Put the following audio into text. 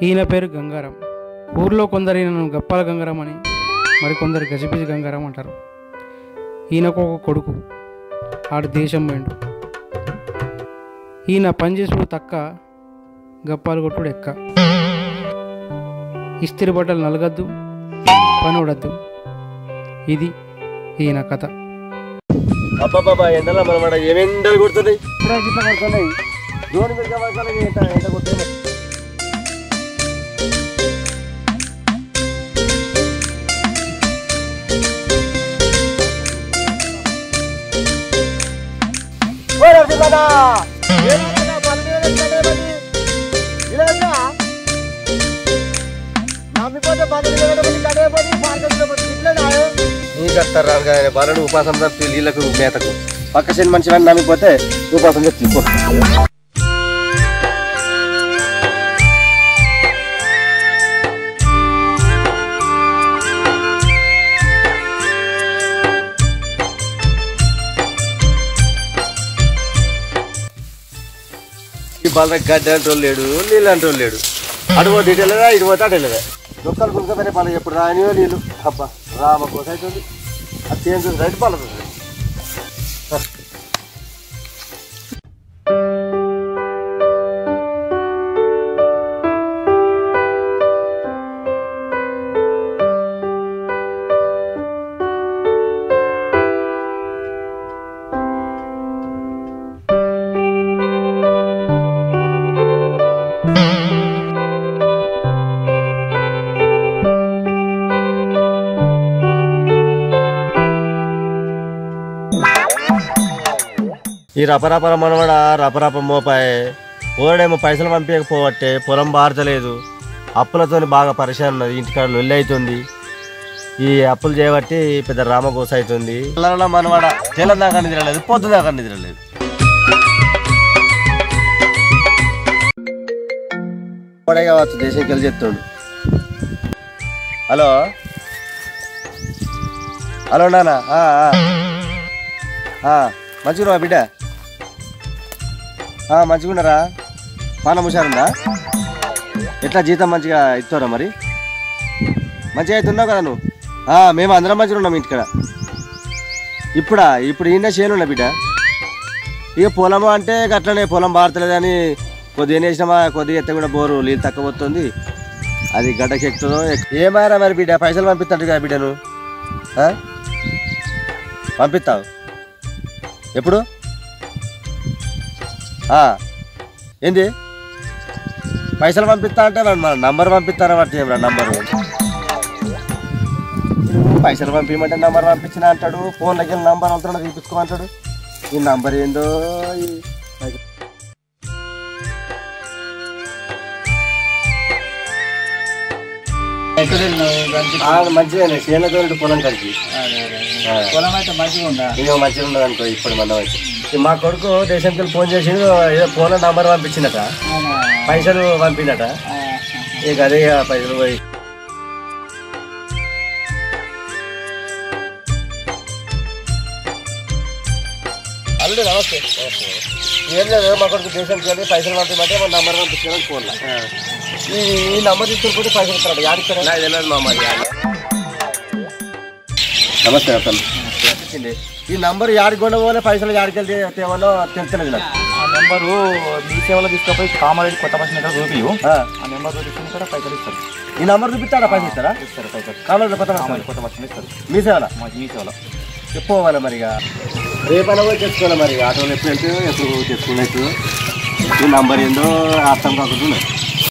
ఈయన పేరు గంగారం. ఊర్లో కొందరు ఈయనను గప్పాల గంగారం అని, మరికొందరు గజిబిజి గంగారం అంటారు. ఈయనకు ఒక కొడుకు, ఆడు దేశం పోయిండు. ఈయన పనిచేసుడు తక్క, గప్పాలు కొట్టుడు ఎక్క. ఇస్తిరి బట్టలు నలగద్దు, పని ఉడద్దు. ఇది ఈయన కథ. అబ్బాబా ఎండలో మనమాట ఏమెండలు కొడుతున్నాయి, కొడుతున్నాయి. దూరం ఎండ కొడుతున్నాయి. బాలను ఉపాసం తప్పి నీళ్ళకు మేతకు పక్క శని మనిషి అని నమ్మిపోతే ఉపాసం చెప్తే ఈ బాల గడ్డ అంటూ లేడు, నీళ్ళు అంటూ లేడు. అడుగు ఇటు వెళ్ళదా, ఇటు పోతే అటు వెళ్ళదా. దొక్కలు కుడుకపోయినా బాల ఎప్పుడు రానివో నీళ్ళు. అబ్బా రామ కోసం అవుతుంది. అది చేంజ్ రైట్ బాలదు. ఈ రపరపర మనవడ రపరప మోపాయే. ఓడేమో పైసలు పంపించకపోవట్టే, పొలం బారతలేదు. అప్పులతో బాగా పరిశాన్ ఉన్నది. ఇంటికాడ లొల్లి అవుతుంది. ఈ అప్పులు చేయబట్టి పెద్ద రామగోస అవుతుంది. మనవాడ తెల్లం దాకా నిద్రలేదు, పొద్దు దాకా నిద్రలేదు. వాడే కావచ్చు దేశంకి వెళ్ళి చెప్తాడు. హలో హలో నానా, మంచిగా బిడ్డ, మంచిగున్నారా? పానం హుషారుందా? ఎట్లా జీతం మంచిగా ఇస్తారా? మరి మంచిగా అవుతున్నావు కదా నువ్వు? మేము అందరం మంచిగా ఉన్నాం ఇంటికాడ. ఇప్పుడు ఈయన చేనున్నా బిడ్డ. ఇక పొలము అంటే అట్లనే పొలం బారతలేదని కొద్దిగా వేసినామా, కొద్దిగా ఎత్త కూడా బోరు నీళ్ళు తక్కువ వస్తుంది. అది గడ్డకి ఎక్కుతుందో ఏమారా మరి బిడ్డ. పైసలు పంపిస్తాడు కదా బిడ్డ, నువ్వు పంపిస్తావు ఎప్పుడు? ఏంది పైసలు పంపిస్తా అంటే మన నంబర్ పంపిస్తారా? బట్టి ఏమరా నంబరు? పైసలు పంపించమంటే నంబర్ పంపించిన అంటాడు. ఫోన్లోకి వెళ్ళి నంబర్ అవుతాడో తీపించుకోమంటాడు. ఈ నంబర్ ఏందో. మంచిగా చేనుతో పొలం కలిసి పొలం అయితే మంచిగా ఉందా? ఇక మంచిగా ఉండదు అనుకో. ఇప్పుడు మనం అయితే మా కొడుకు దేశంకి వెళ్ళి ఫోన్ చేసి ఏదో ఫోన్ నంబర్ పంపించిందట, పైసలు పంపిందట. ఇక అదే పైసలు పోయి అల్లుడు నమస్తే. ఏం లేదు, మా కొడుకు దేశంకి వెళ్ళి పైసలు పంపించమంటే మన నంబర్ పంపించాను ఫోన్లో. ఈ నంబర్ తీసుకుంటే పైసలు ఇస్తాడు. యాడిస్తారా? తెలియదు మా మరి. నమస్తే అతను. ఈ నంబర్ యాడికి కొండ పోలే, పైసలు యాడికి వెళ్తే ఏమన్నా తెలుస్తలేదు నాకు. ఆ నెంబరు మీ సేవలో తీసుకుపోయి కామారెడ్డి కొత్త బస్ దగ్గర చూపియు. ఆ నెంబర్ చూపిస్తుంది కూడా పైసలు ఇస్తారు. ఈ నంబర్ చూపిస్తారా? పైసలు ఇస్తారా? ఇస్తారు పైసలు. కామారెడ్డి కొత్త బస్ ఇస్తారు. మీ సేవలో? మీ సేవలో చెప్పుకోవాలి మరి. ఇక రేపైనా పోయి తెచ్చుకోవాలి మరి. ఆటోలు ఎప్పుడు వెళ్తే ఎప్పుడు తెచ్చుకున్నట్టు. ఈ నంబర్ ఏందో అర్థం కాకుండా